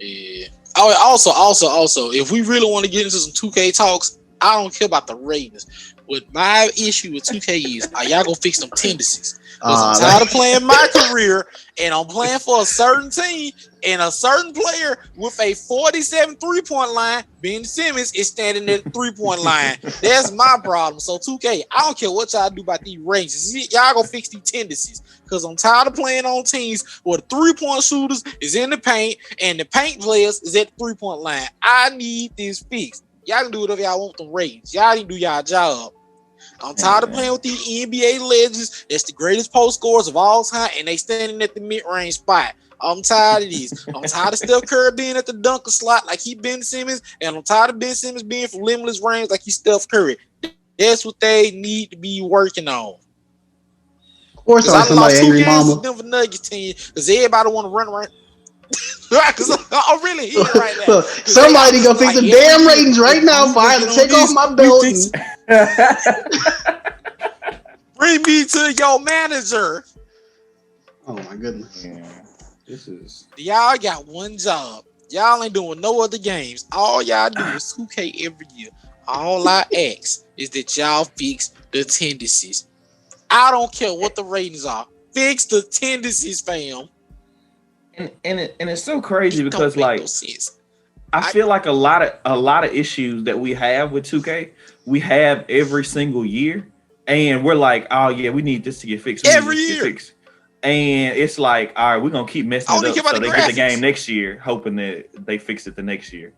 yeah. Also, if we really want to get into some 2K talks, I don't care about the ratings. What my issue with 2K is, are y'all gonna fix them tendencies? Because I'm tired of playing my career, and I'm playing for a certain team, and a certain player with a 47 3-point line, Ben Simmons, is standing at the 3-point line. That's my problem. So 2K, I don't care what y'all do about these ratings. Y'all gonna fix these tendencies. Because I'm tired of playing on teams where the 3-point shooters is in the paint, and the paint players is at the 3-point line. I need this fixed. Y'all can do whatever y'all want them ratings. Y'all didn't do y'all job. I'm tired of playing with these NBA legends. That's the greatest post scorers of all time, and they standing at the mid-range spot. I'm tired of these. I'm tired of Steph Curry being at the dunker slot like he Ben Simmons, and I'm tired of Ben Simmons being from limitless range like he's Steph Curry. That's what they need to be working on. Of course, I lost 2 games to Denver Nuggets team because everybody want to run around. Because I'm really heated right now. Look, somebody go fix the damn ratings right now before I have to take off my belt. Bring me to your manager. Oh my goodness. Yeah, this is. Y'all got one job. Y'all ain't doing no other games. All y'all do is 2K every year. All I ask is that y'all fix the tendencies. I don't care what the ratings are. Fix the tendencies, fam. And it's so crazy It because don't make like no sense. I feel like a lot of issues that we have with 2K, we have every single year, and we're like, oh yeah, we need this to get fixed. Every year. And it's like, all right, we're gonna keep messing I it only up care about so the they get the graphics. game next year, hoping that they fix it the next year.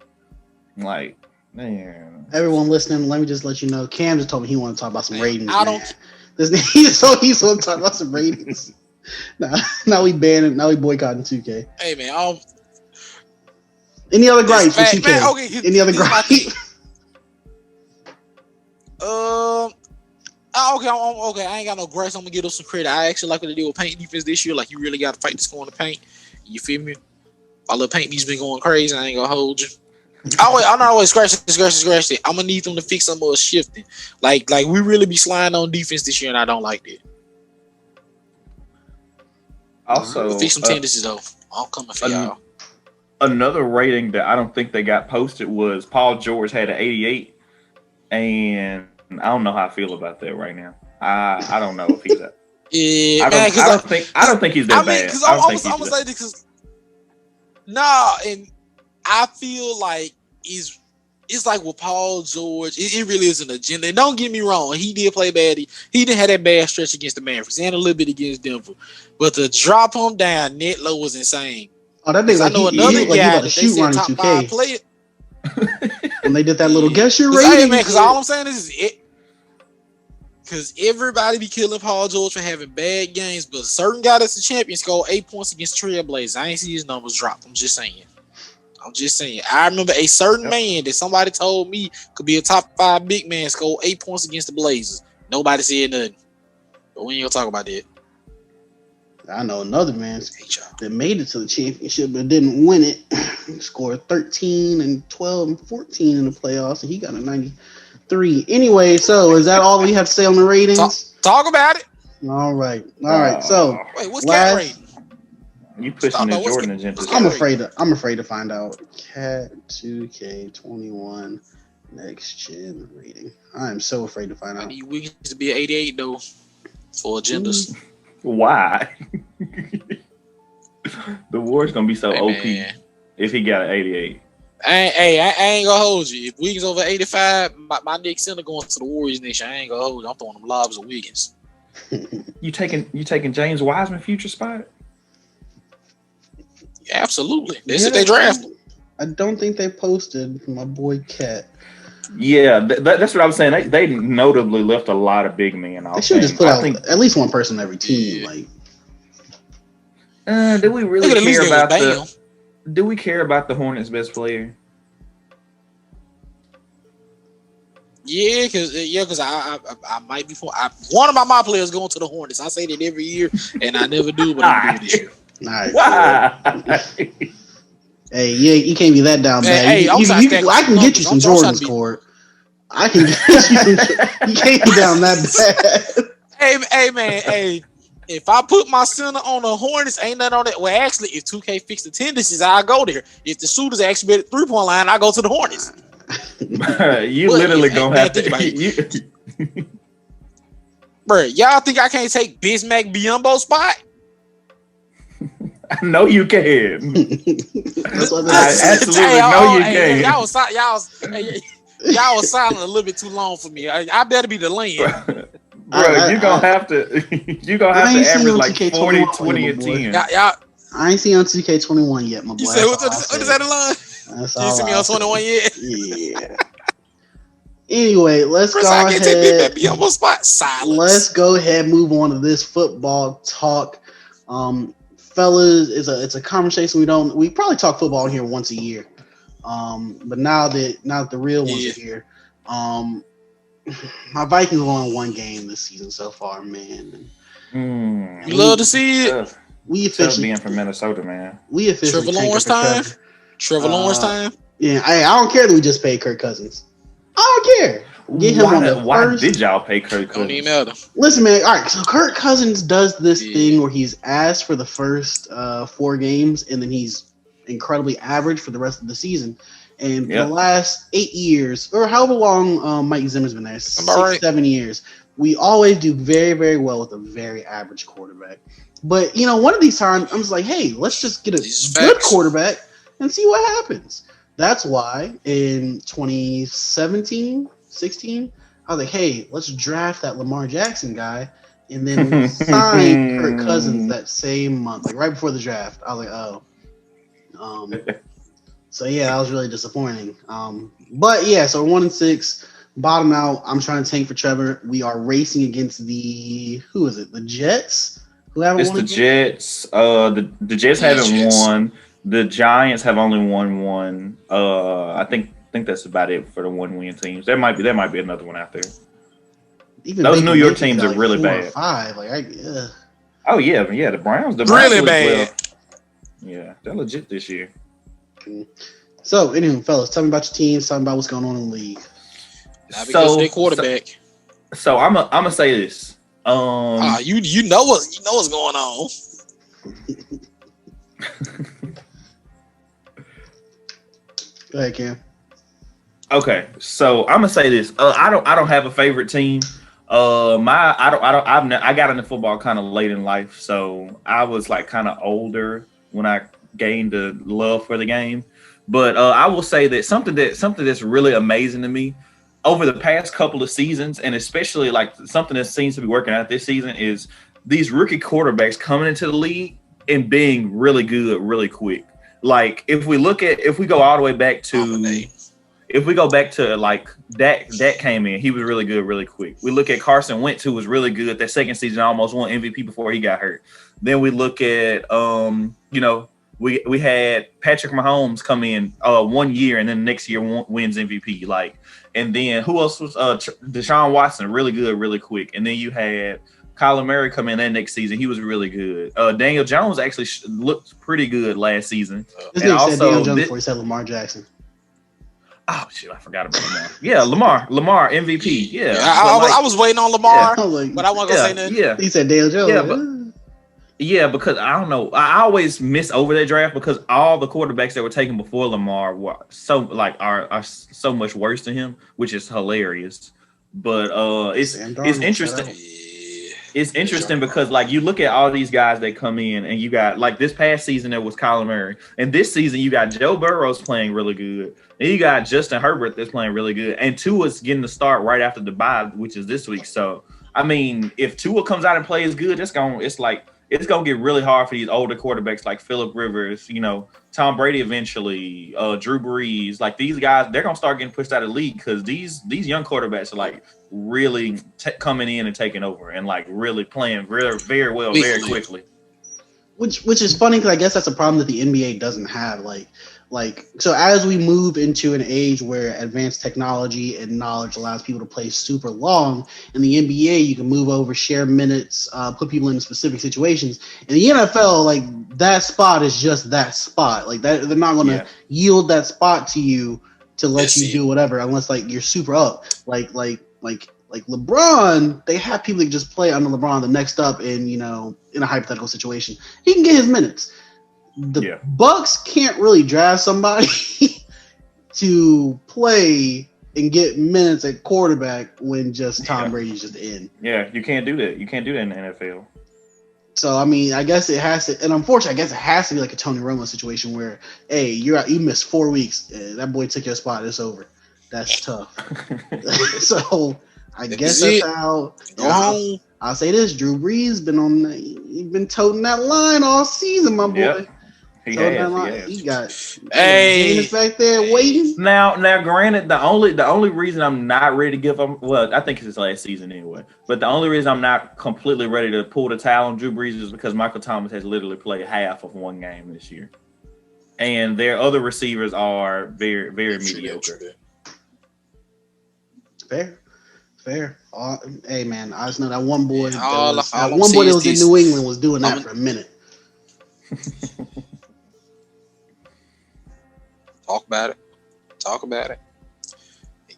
Like, man. Everyone listening, let me just let you know, Cam just told me he wanted to talk about some Man, ratings. I Man. don't- He just told me he want to talk about some ratings. Now we banning. Now we boycotting 2K. Hey man, Any other gripes for man, 2K? man, okay, Any other here's my gripes? thing. Okay. I ain't got no gripes. I'm gonna give them some credit. I actually like what they did with paint defense this year. Like you really got to fight to score in the paint. You feel me? My little paint defense been going crazy. I ain't gonna hold you. I'm not always scratching it. I'm gonna need them to fix some more shifting. Like we really be sliding on defense this year, and I don't like that. Also, Fix some tendencies though. I'm coming for y'all. Another rating that I don't think they got posted was Paul George had an 88, and I don't know how I feel about that right now. I don't know if he's that. Yeah, I don't think he's that bad. Because I'm gonna say this because and I feel like it's like with Paul George, it really is an agenda. And don't get me wrong, he did play bad. He didn't have that bad stretch against the Mavericks and a little bit against Denver, but to drop him down net low was insane. Oh, that thing like he about to shoot running 2K. When they did that little guess your rating, man. Because all I'm saying is it. Because everybody be killing Paul George for having bad games, but a certain guy that's a champion scored 8 points against Trailblazers. I ain't see his numbers drop. I'm just saying. I remember a certain man that somebody told me could be a top 5 big man scored 8 points against the Blazers. Nobody said nothing. But we ain't gonna talk about that. I know another man that made it to the championship but didn't win it. He scored 13 and 12 and 14 in the playoffs, and he got a 93. Anyway, so is that all we have to say on the ratings? Talk about it. All right. So wait, what's cat rating? You pushing the Jordan agenda. I'm afraid to find out. Cat 2K21 next gen rating. I am so afraid to find out. I need Wiggins to be an 88 though for agendas. Why? The war's gonna be so OP if he got an 88. I ain't gonna hold you. If Wiggins over 85, my Nick Center going to the Warriors next year. I ain't gonna hold you. I'm throwing them lobs at Wiggins. You taking James Wiseman future spot? Yeah, absolutely. That's if they draft him. I don't think they posted my boy Cat. Yeah, that's what I was saying. They notably left a lot of big men off. They should just put out at least one person on every team. Yeah. Like, do we really care about Do we care about the Hornets' best player? Yeah, because I might be one of my players going to the Hornets. I say that every year, and I never do, but I'm doing this year. Nice. Why? Hey, yeah, you can't be that down bad. Hey, I can get you some Jordans, Cord. I can get you some. You can't be down that bad. Hey, man, hey. If I put my center on the Hornets, ain't nothing on that. Well, actually, if 2K fix the tendencies, I'll go there. If the shooters actually be at the 3-point line, I go to the Hornets. You literally gonna have to. Bro, y'all think I can't take Bismack Biyombo's spot? I know you can. I absolutely know you can. Y'all was silent a little bit too long for me. I better be the land. Bro, you're gonna have to average like 40, 20, and 10. I ain't seen on 2K21 yet, my boy. You said what is that the line? That's you ain't seen me on 21 yet? Yeah. Anyway, let's go ahead. Let's go ahead and move on to this football talk. Fellas, it's a conversation we probably talk football here once a year. But now that the real ones are here, my Vikings won one game this season so far, man. You love to see it. We Trevor officially being from Minnesota, man. We officially Trevor Lawrence time. Trevor Lawrence time. Yeah, I don't care that we just paid Kirk Cousins. I don't care. Get him on the Why first. did y'all pay Kirk Don't Cousins? even matter. Listen, man. All right, so Kirk Cousins does this thing where he's asked for the first 4 games, and then he's incredibly average for the rest of the season. And for the last 8 years, or however long Mike Zimmer's been there, 6-7 years, we always do very, very well with a very average quarterback. But one of these times, I'm just like, hey, let's just get a good quarterback and see what happens. That's why in 2017, 16, I was like, hey, let's draft that Lamar Jackson guy, and then we signed Kirk Cousins that same month, like right before the draft. I was like, oh. So yeah, that was really disappointing. But yeah, so 1-6, bottom out. I'm trying to tank for Trevor. We are racing against the Jets, who haven't won. It's the Jets. The Jets haven't won. The Giants have only won one. I think that's about it for the 1-win teams. There might be another one out there. Even those New York teams are really bad. 5, Oh yeah, the Browns. The really Browns bad. Yeah, they're legit this year. So, anyway, fellas, tell me about your teams. Tell me about what's going on in the league. Not because of their quarterback. So I'm gonna say this. You know what's going on. Go ahead, Cam. Okay, so I'm gonna say this. I don't have a favorite team. I got into football kind of late in life, so I was like kind of older when I gained a love for the game. But I will say that something that's really amazing to me over the past couple of seasons, and especially like something that seems to be working out this season, is these rookie quarterbacks coming into the league and being really good really quick. Like if we go all the way back to if we go back to like Dak came in, he was really good really quick. We look at Carson Wentz, who was really good that second season, almost won MVP before he got hurt. Then we look at we had Patrick Mahomes come in 1 year and then the next year wins MVP. Like, and then who else was Deshaun Watson, really good really quick. And then you had Kyler Murray come in that next season. He was really good. Daniel Jones actually looked pretty good last season. His name said Daniel Jones before he said Lamar Jackson. Oh shit, I forgot about Lamar. Yeah, Lamar MVP. Yeah, I was waiting on Lamar, but I wasn't gonna say nothing. Yeah, he said Daniel Jones. Yeah, because I don't know. I always miss over that draft because all the quarterbacks that were taken before Lamar were are so much worse than him, which is hilarious. But it's interesting. It's interesting because like you look at all these guys that come in and you got like this past season there was Kyler Murray, and this season you got Joe Burrow's playing really good. And you got Justin Herbert that's playing really good, and Tua's getting the start right after the bye, which is this week. So I mean, if Tua comes out and plays good, it's gonna get really hard for these older quarterbacks like Phillip Rivers, Tom Brady eventually, Drew Brees. Like these guys, they're gonna start getting pushed out of the league because these young quarterbacks are like really coming in and taking over and like really playing very, very well, very quickly. Which is funny because I guess that's a problem that the NBA doesn't have. So as we move into an age where advanced technology and knowledge allows people to play super long, in the NBA you can move over, share minutes, put people in specific situations. In the NFL, like that spot is just that spot. Like that, they're not going to yield that spot to you to let you do whatever unless like you're super up. Like LeBron, they have people that just play under LeBron the next up in a hypothetical situation. He can get his minutes. The Bucks can't really draft somebody to play and get minutes at quarterback when just Tom Brady's just in. Yeah, you can't do that. You can't do that in the NFL. So I mean, I guess it has to, and unfortunately, I guess it has to be like a Tony Romo situation where, hey, you missed 4 weeks. That boy took your spot. It's over. That's tough. So I guess that's how. I'll say this: Drew Brees been toting that line all season, my boy. Yep. He got Jameis back there waiting. Now, granted, the only reason I'm not ready to give him, well, I think it's his last season anyway. But the only reason I'm not completely ready to pull the towel on Drew Brees is because Michael Thomas has literally played half of one game this year, and their other receivers are very, very mediocre. Fair. Hey man, I just know that one boy. All one boy that was in New England was doing that for a minute. Talk about it.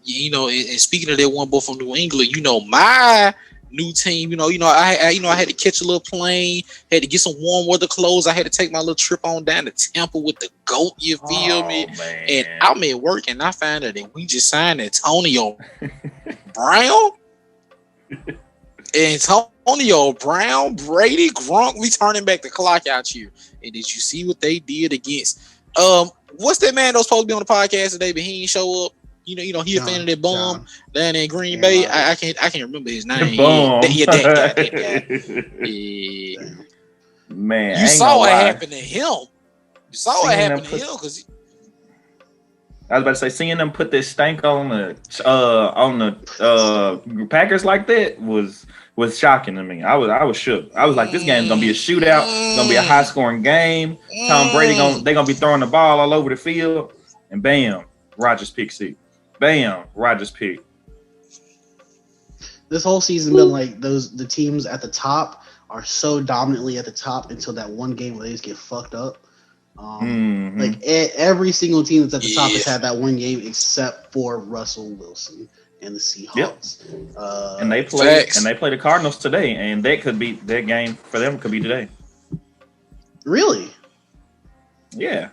You know, and speaking of that one boy from New England, you know, my new team, I had to catch a little plane, had to get some warm weather clothes. I had to take my little trip on down to Tampa with the GOAT, you feel me? Man. And I'm at work and I found out that we just signed Antonio Brown. Antonio Brown, Brady, Gronk, we turning back the clock out here. And did you see what they did against what's that man that was supposed to be on the podcast today, but he ain't show up? You know, he a fan of that bum down in Green Bay. I can't remember his name. That guy. Yeah. Man, you saw what happened to him. You saw what happened to him because I was about to say, seeing them put this stank on the Packers like that was shocking to me. I was shook. I was like, this game's gonna be a shootout. It's gonna be a high scoring game. Tom Brady they're gonna be throwing the ball all over the field, and bam, Rodgers pick six. Bam, Rodgers pick. This whole season been like the teams at the top are so dominantly at the top until that one game where they just get fucked up. Like every single team that's at the top has had that one game except for Russell Wilson and the Seahawks. Yep. And they play the Cardinals today, and that game for them could be today. Really? Yeah.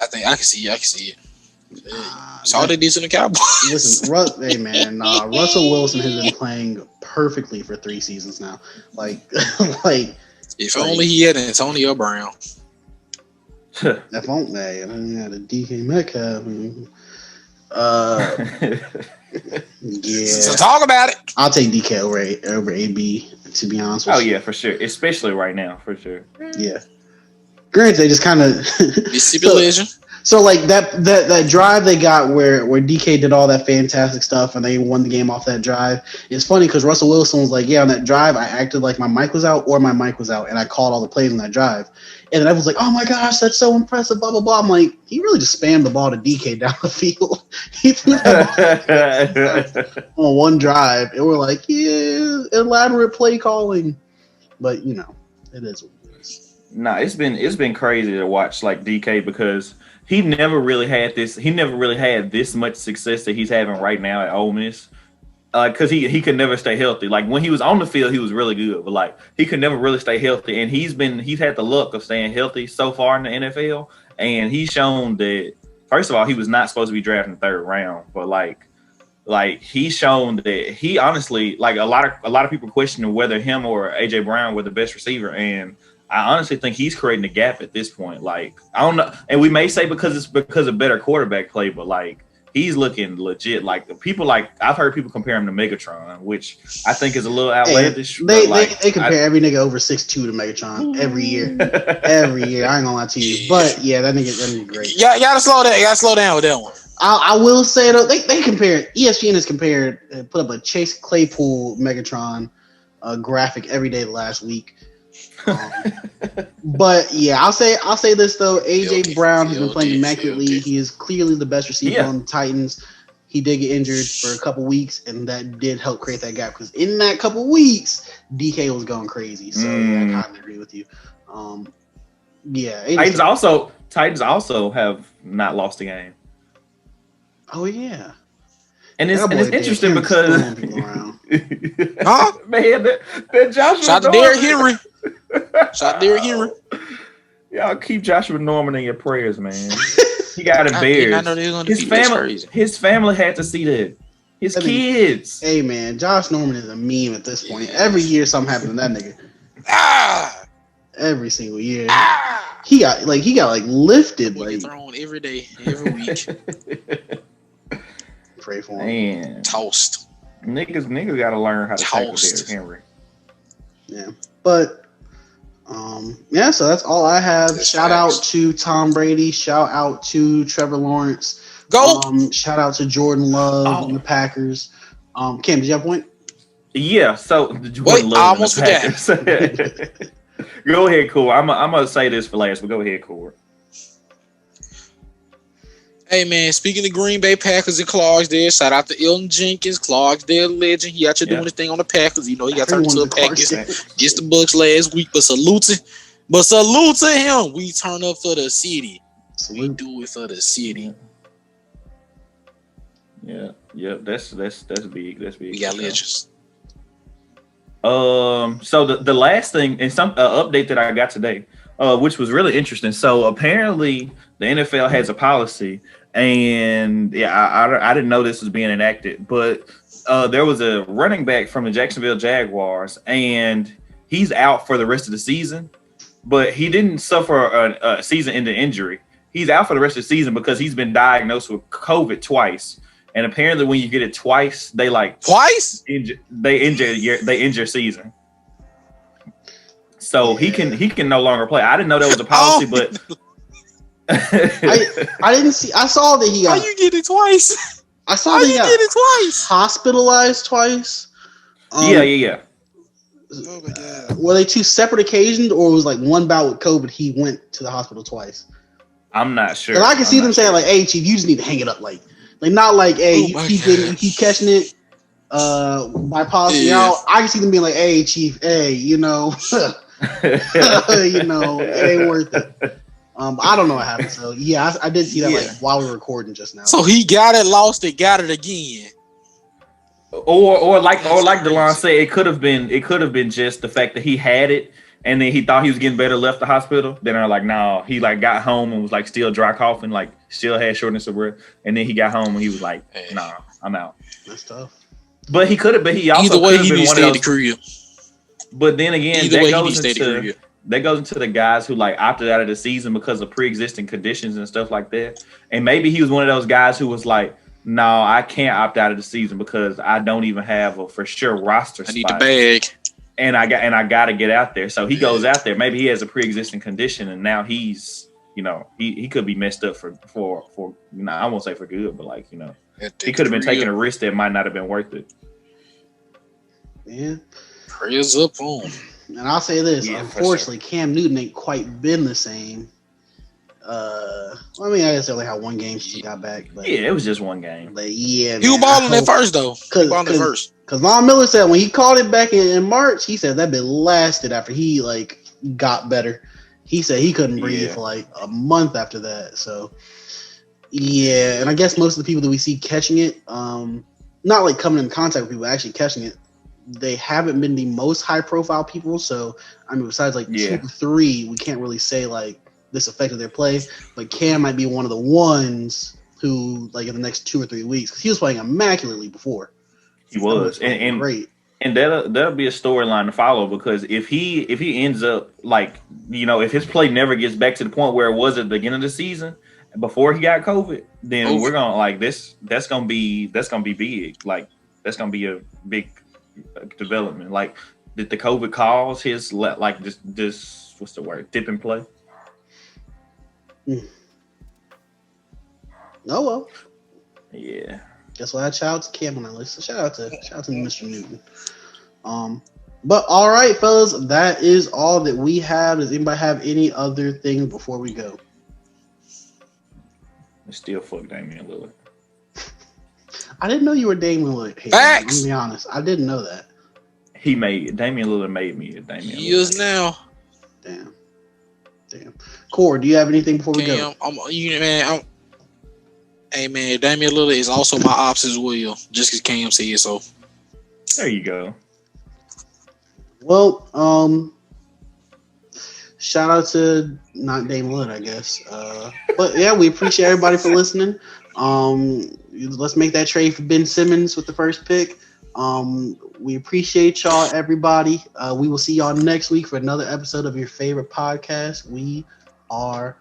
I think I can see it. Saw they did in the Cowboys. Listen, hey man, Russell Wilson has been playing perfectly for 3 seasons now. If only he had Antonio Brown. If only had a DK Metcalf. Yeah. So talk about it. I'll take DK over AB, to be honest with you. Oh yeah, for sure. Especially right now, for sure. Yeah. Granted, they just kind of Mississippi Legend. So like that drive they got where DK did all that fantastic stuff and they won the game off that drive. It's funny because Russell Wilson was like, yeah, on that drive I acted like my mic was out and I called all the plays on that drive. And then I was like, oh my gosh, that's so impressive, blah blah blah. I'm like, he really just spammed the ball to DK down the field. He threw that ball on one drive and we're like, yeah, elaborate play calling. But it is what it is. Nah, it's been crazy to watch like DK because he never really had this much success that he's having right now at Ole Miss. Because he could never stay healthy. Like when he was on the field, he was really good, but like he could never really stay healthy. And he's had the luck of staying healthy so far in the NFL. And he's shown that first of all, he was not supposed to be drafted in the 3rd round, but like he's shown that he honestly, like a lot of people questioning whether him or AJ Brown were the best receiver, and I honestly think he's creating a gap at this point. Like, I don't know. And we may say because of better quarterback play, but like he's looking legit. Like I've heard people compare him to Megatron, which I think is a little outlandish. They compare every nigga over 6'2" to Megatron every year. Every year. I ain't gonna lie to you. But yeah, that nigga great. Yeah, you gotta slow down with that one. I will say though, they compared, ESPN has compared, put up a Chase Claypool Megatron graphic every day last week. But yeah, I'll say this though. AJ Brown has been playing immaculately. He is clearly the best receiver on the Titans. He did get injured for a couple weeks, and that did help create that gap because in that couple weeks, DK was going crazy. So yeah, I kind of agree with you. Titans also have not lost a game. Oh yeah. And it's interesting because man, that Joshua Shout to Derrick Henry. Y'all keep Joshua Norman in your prayers, man. He got embarrassed. His family had to see that. His kids. Hey man, Josh Norman is a meme at this point. Every year something happens to that nigga. Every single year. He got lifted like thrown every day, every week. Pray for him. Man. Toast. Niggas gotta learn how to tackle Derrick Henry. Yeah. But so that's all I have. Shout out to Tom Brady. Shout out to Trevor Lawrence. Go. Shout out to Jordan Love and the Packers. Cam, did you have a point? Yeah. So wait, I almost forgot. Go ahead, Core. I'm gonna say this for last, but go ahead, Core. Hey man, speaking of Green Bay Packers and Clarksdale, shout out to Elton Jenkins, Clarksdale legend. He out here doing his thing on the Packers. He got turned into a Packers against the Bucks last week. But salute But salute to him. We turn up for the city. Salute. We do it for the city. Yeah. That's big. That's big. We got legends. So the last thing and some update that I got today, which was really interesting. So apparently the NFL has a policy, and I didn't know this was being enacted, but there was a running back from the Jacksonville Jaguars, and he's out for the rest of the season, but he didn't suffer a season-ending injury. He's out for the rest of the season because he's been diagnosed with COVID twice. And apparently, when you get it twice, they twice injure season. So he can no longer play. I didn't know that was a policy, but I didn't see. I saw that he got. How you get it twice? I saw that he got hospitalized twice. Yeah. Oh my God. Were they two separate occasions, or was like one bout with COVID? He went to the hospital twice. I'm not sure. And I can see them saying like, "Hey, Chief, you just need to hang it up." Like not like, "Hey, you keep catching it." By policy out, I can see them being like, "Hey, Chief, hey, you know, it ain't worth it." I don't know what happened. So yeah, I did see that like while we were recording just now. So he got it, lost it, got it again. Or like DeLon said, it could have been just the fact that he had it and then he thought he was getting better, left the hospital. Then they're like, no, he like got home and was like still dry coughing, like still had shortness of breath. And then he got home and he was like, nah, I'm out. That's tough. But he could have, but he also either way he been needs to stay in the crib. But then again, either way he needs to stay in the crib. That goes into the guys who like opted out of the season because of pre-existing conditions and stuff like that. And maybe he was one of those guys who was like, no, I can't opt out of the season because I don't even have a for sure roster spot. I need the bag. And I got to get out there. So he goes out there. Maybe he has a pre-existing condition and now he's, he could be messed up for I won't say for good, but like, he could have been taking a risk that might not have been worth it. Yeah. Prayers up on. And I'll say this, unfortunately, Cam Newton ain't quite been the same. I guess they only had one game since he got back. But, yeah, it was just one game. But yeah, he was balling at first, though. Because Von Miller said when he called it back in March, he said that bit lasted after he, got better. He said he couldn't breathe for, a month after that. So, yeah. And I guess most of the people that we see catching it, not, coming in contact with people, actually catching it, they haven't been the most high-profile people. So, besides, 2 or 3, we can't really say, this affected their play. But Cam might be one of the ones who, in the next 2 or 3 weeks, because he was playing immaculately before. He was. And great. And that'll be a storyline to follow because if he ends up, if his play never gets back to the point where it was at the beginning of the season, before he got COVID, then we're going to, that's going to be big. That's going to be a big development. Did the COVID cause his this what's the word, dip and play? Oh well. Yeah. Guess what? Shout out to Cam on that list. So shout out to Mr. Newton. But all right, fellas, that is all that we have. Does anybody have any other things before we go? Still fuck Damian Lillard. I didn't know you were Damian Lillard. Facts. To be honest, I didn't know that. Damian Lillard made me a Damian Lillard. He is now. Damn. Core, do you have anything before we go? Hey man, Damian Lillard is also my ops as well. Just because Cam said so. There you go. Well, shout out to not Damian Lillard, I guess. But yeah, we appreciate everybody for listening. Let's make that trade for Ben Simmons with the first pick. We appreciate y'all, everybody. We will see y'all next week for another episode of your favorite podcast. We are